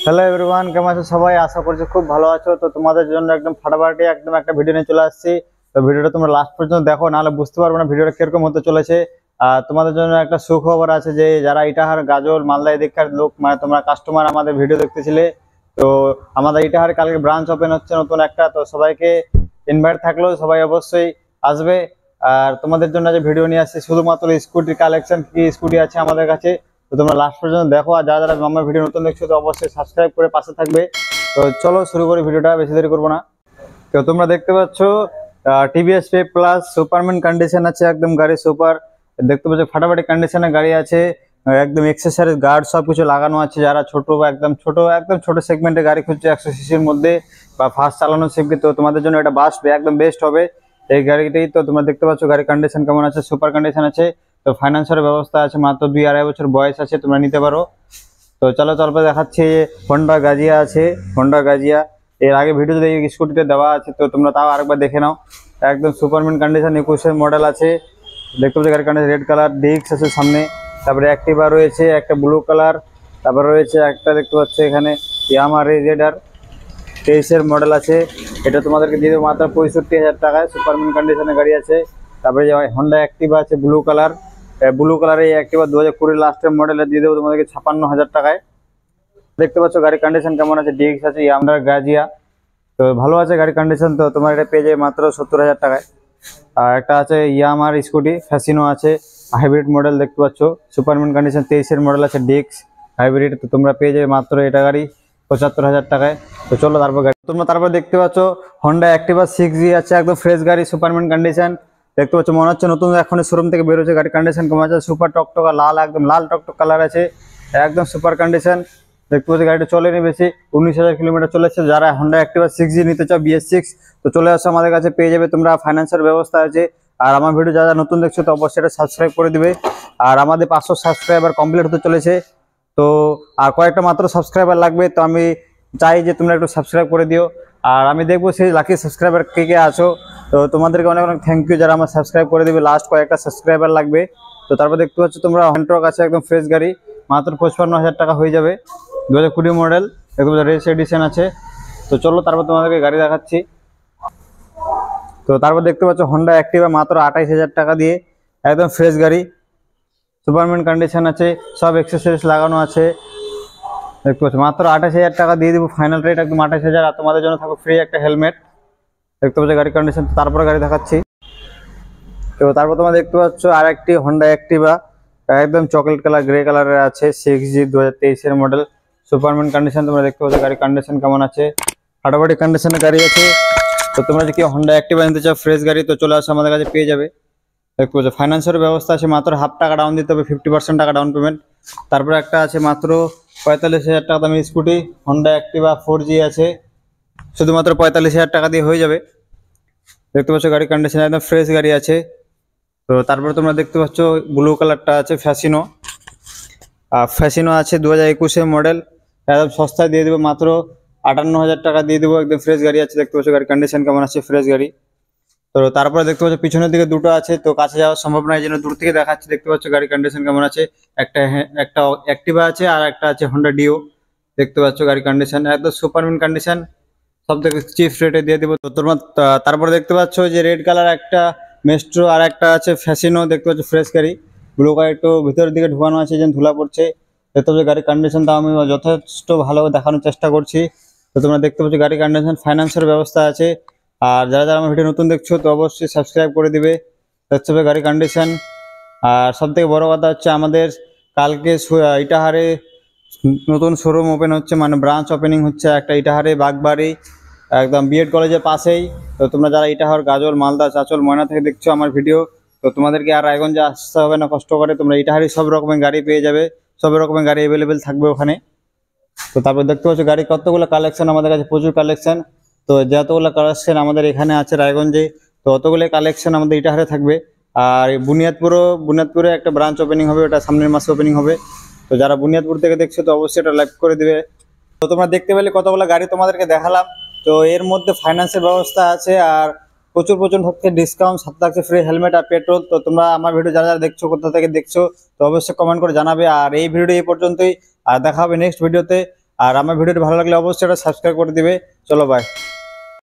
Hello everyone, কেমন আছো সবাই? আশা করছি খুব ভালো আছো। তো তোমাদের জন্য একদম ফাটাফাটি একদম একটা ভিডিও নিয়ে চলে আসছি। তো ভিডিওটা তোমরা লাস্ট পর্যন্ত দেখো, নাহলে বুঝতে পারবে না ভিডিওটা কিরকম হতে চলেছে। আর তোমাদের জন্য একটা সুখবর আছে যে যারা ইটাহার, গাজল, মালদা এদিককার লোক, মানে তোমরা কাস্টমার আমাদের ভিডিও দেখতেছিলে, তো আমাদের ইটাহারে কালকে ব্রাঞ্চ ওপেন হচ্ছে নতুন একটা। তো সবাইকে ইনভাইট থাকলো, সবাই অবশ্যই আসবে। আর তোমাদের জন্য যে ভিডিও নিয়ে আসছি শুধুমাত্র স্কুটির কালেকশন, কি স্কুটি আছে আমাদের কাছে, তো তোমরা লাস্ট পর্যন্ত দেখো। আর যারা যারা আমার ভিডিও নতুন দেখছো তো অবশ্যই সাবস্ক্রাইব করে পাশে থাকবে। তো চলো শুরু করি ভিডিওটা, বেশি দেরি করবো না। তো তোমরা দেখতে পাচ্ছ TVS pay plus Superman condition আছে, একদম গাড়ি সুপার। দেখতে পাচ্ছ ফাটাফাটি কন্ডিশনের গাড়ি আছে, একদম এক্সেসরিজ গার্ড সবকিছু লাগানো আছে। যারা ছোট বা একদম ছোট সেগমেন্টে গাড়ি খুঁজছে 100 সিসির মধ্যে বা ফাস্ট চালানোর সেগমেন্ট, তো তোমাদের জন্য এটা একদম বেস্ট হবে এই গাড়িটি। তো তোমরা দেখতে পাচ্ছ গাড়ির কন্ডিশন কেমন আছে, সুপার কন্ডিশন আছে। তো ফাইন্যান্সের ব্যবস্থা আছে, মাত্র 2-2.5 বছর বয়স আছে, তোমরা নিতে পারো। তো চলো তারপরে দেখাচ্ছি হন্ডা গাজিয়া আছে, হন্ডা গাজিয়া। এর আগে ভিডিওতে এই স্কুটিটা দেওয়া আছে, তো তোমরা তাও আরেকবার দেখে নাও। একদম সুপারম্যান কন্ডিশন, 21-এর মডেল আছে। দেখতে পাচ্ছি গাড়ির কন্ডিশন রেড কালার, ডিস্ক আছে সামনে। তারপরে অ্যাক্টিভা রয়েছে একটা ব্লু কালার। তারপরে রয়েছে একটা দেখতে পাচ্ছ এখানে ইয়ামাহা রেডার, 23-এর মডেল আছে। এটা তোমাদেরকে দিয়ে দেবো মাত্র 65,000 টাকায়, সুপারম্যান কন্ডিশনের গাড়ি আছে। তারপরে যে হন্ডা অ্যাক্টিভা আছে ব্লু কালার এই অ্যাক্টিভা 2020 লাস্টের মডেলে দিয়ে দেবো তোমাদেরকে 56,000 টাকায়। দেখতে পাচ্ছ গাড়ির কন্ডিশন কেমন আছে, ডিএক্স আছে, ইয়ামাহা গাজিয়া। তো ভালো আছে গাড়ির কন্ডিশন। তো তোমার এটা পেয়ে যাবে মাত্র 70,000 টাকায়। আর একটা আছে ইয়ামাহার স্কুটি ফ্যাসিনো আছে, হাইব্রিড মডেল। দেখতে পাচ্ছ সুপারম্যান কন্ডিশন, 23-এর মডেল আছে, ডিএক্স হাইব্রিড। তো তোমরা পেয়ে যাবে মাত্র এটা গাড়ি 75,000 টাকায়। তো চলো তারপর দেখতে পাচ্ছ হন্ডা অ্যাক্টিভা 6G আছে, একদম ফ্রেশ গাড়ি, সুপারম্যান কন্ডিশন। দেখতে পাচ্ছ মনে হচ্ছে নতুন এখন শোরুম থেকে বেরোচ্ছে। গাড়ির কন্ডিশন কেমন আছে, সুপার টকটকা লাল, একদম লাল টকটক কালার আছে, একদম সুপার কন্ডিশন। দেখতে পাচ্ছি গাড়িটা চলেনি বেশি, 19,000 কিলোমিটার চলেছে। যারা হন্ডা অ্যাক্টিভা 6G নিতে চাও BS6, তো চলে আসো আমাদের কাছে, পেয়ে যাবে। তোমরা ফাইন্যান্সের ব্যবস্থা আছে। আর আমার ভিডিও যারা নতুন দেখছো তো অবশ্যই এটা সাবস্ক্রাইব করে দিবে। আর আমাদের 500 সাবস্ক্রাইবার কমপ্লিট হতে চলেছে, তো আর কয়েকটা মাত্র সাবস্ক্রাইবার লাগবে। তো আমি চাই যে তোমরা একটু সাবস্ক্রাইব করে দিও। আর আমি দেখবো সেই লাকি সাবস্ক্রাইবার কে কে আছো। তো তোমাদেরকে অনেক অনেক থ্যাংক ইউ যারা আমার সাবস্ক্রাইব করে দিবে। লাস্ট কয়েকটা সাবস্ক্রাইবার লাগবে। তো তারপর দেখতে পাচ্ছ তোমরা হ্যান্ডট্রক আছে, একদম ফ্রেশ গাড়ি, মাত্র 55,000 টাকা হয়ে যাবে, 2020 মডেল, একদম রেস এডিশন আছে। তো চলো তারপর তোমাদেরকে গাড়ি দেখাচ্ছি। তো তারপর দেখতে পাচ্ছ হন্ডা অ্যাক্টিভা মাত্র 28,000 টাকা দিয়ে, একদম ফ্রেশ গাড়ি, সুপারম্যান কন্ডিশন আছে, সব এক্সেসরিজ লাগানো আছে। দেখতে পাচ্ছ মাত্র 28,000 টাকা দিয়ে দিব, ফাইনাল রেট একদম 28,000। আর তোমাদের জন্য থাকবে ফ্রি একটা হেলমেট। দেখতে পাচ্ছ গাড়ির কন্ডিশন। তারপরে গাড়ি দেখাচ্ছি। তো তারপর তোমরা দেখতে পাচ্ছ আর একটি হন্ডা অ্যাক্টিভা, একদম চকলেট কালার, গ্রে কালারের আছে, 6G 2023-এর মডেল, সুপারম্যান কন্ডিশন। তোমরা দেখতে পাচ্ছ গাড়ির কন্ডিশন কেমন আছে, ফাটাফাটি কন্ডিশনের গাড়ি আছে। তো তোমরা যদি হন্ডা অ্যাক্টিভা নিতে চাও ফ্রেশ গাড়ি, তো চলে আসো আমাদের কাছে, পেয়ে যাবে। দেখতে পাচ্ছ ফাইন্যান্সের ব্যবস্থা আছে, মাত্র হাফ টাকা ডাউন দিতে হবে, 50% টাকা ডাউন পেমেন্ট। তারপরে একটা আছে মাত্র 45,000 টাকা দামের স্কুটি, হন্ডা অ্যাক্টিভা 4G আছে, শুধুমাত্র 45,000 টাকা দিয়ে হয়ে যাবে। দেখতে পাচ্ছ গাড়ির কন্ডিশন একদম ফ্রেশ গাড়ি আছে। তো তারপরে তোমরা দেখতে পাচ্ছ ব্লু কালারটা আছে ফ্যাসিনো আছে, 2021-এর মডেল, একদম সস্তায় দিয়ে দেবো, মাত্র 58,000 টাকা দিয়ে দেবো, একদম ফ্রেশ গাড়ি আছে। দেখতে পাচ্ছ গাড়ির কন্ডিশন কেমন আছে, ফ্রেশ গাড়ি। তো তারপরে দেখতে পাচ্ছ পিছনের দিকে দুটো আছে, তো কাছে যাওয়া সম্ভব নয়, এই জন্য দূর থেকে দেখাচ্ছি। দেখতে পাচ্ছ গাড়ির কন্ডিশন কেমন আছে, একটা অ্যাক্টিভা আছে আর একটা আছে হন্ডা ডিও। দেখতে পাচ্ছ গাড়ির কন্ডিশন একদম সুপারম্যান কন্ডিশন, সব থেকে চিপ রেটে দিয়ে দেবো। তো তোমরা তারপরে দেখতে পাচ্ছ যে রেড কালার একটা মেস্ট্রো আর একটা আছে ফ্যাসিনো। দেখতে পাচ্ছ ফ্রেশ গাড়ি, ব্লু কালার একটু ভিতরের দিকে ঢুকানো আছে, যেন ধুলা পড়ছে। দেখতে পাচ্ছ গাড়ির কন্ডিশনটা আমি যথেষ্ট ভালো দেখানোর চেষ্টা করছি। তো তোমরা দেখতে পাচ্ছ গাড়ির কন্ডিশন, ফাইন্যান্সের ব্যবস্থা আছে। আর যারা যারা আমার ভিডিও নতুন দেখছো তো অবশ্যই সাবস্ক্রাইব করে দিবে। দেখতে হবে গাড়ির কন্ডিশন। আর সব থেকে বড় কথা হচ্ছে আমাদের কালকে ইটাহারে নতুন শোরুম ওপেন হচ্ছে, মানে ব্রাঞ্চ ওপেনিং হচ্ছে একটা ইটাহারে বাগবাড়ি, একদম বিএড কলেজের পাশেই। তো তোমরা যারা ইটাহার, গাজল, মালদা, চাচল, ময়না থেকে দেখছো আমার ভিডিও, তো তোমাদেরকে আর রায়গঞ্জে আসতে হবে না কষ্ট করে, তোমরা ইটাহারে সব রকমের গাড়ি পেয়ে যাবে, সব রকমের গাড়ি অ্যাভেলেবেল থাকবে ওখানে। তো তারপর দেখতে পাচ্ছ গাড়ি কতগুলো কালেকশন আমাদের কাছে, প্রচুর কালেকশন। তো যতগুলো কালেকশন আমাদের এখানে আছে রায়গঞ্জে, তো অতগুলো কালেকশন আমাদের ইটাহারে থাকবে। আর বুনিয়াদপুরে একটা ব্রাঞ্চ ওপেনিং হবে, ওটা সামনের মাসে ওপেনিং হবে। তো যারা বুনিয়াদপুর থেকে দেখছো তো অবশ্যই এটা লাইক করে দিবে। তো তোমরা দেখতে পেলে কতগুলো গাড়ি তোমাদেরকে দেখালাম। তো এর মধ্যে ফাইন্যান্সের ব্যবস্থা আছে, আর প্রচুর হচ্ছে ডিসকাউন্ট, সাথে থাকছে ফ্রি হেলমেট আর পেট্রোল। তো তোমরা আমার ভিডিও যারা যারা দেখছো, কোথা থেকে দেখছো, তো অবশ্যই কমেন্ট করে জানাবে। আর এই ভিডিওটি এই পর্যন্তই, আর দেখা হবে নেক্সট ভিডিওতে। আর আমার ভিডিওটি ভালো লাগলে অবশ্যই এটা সাবস্ক্রাইব করে দিবে। চলো বাই।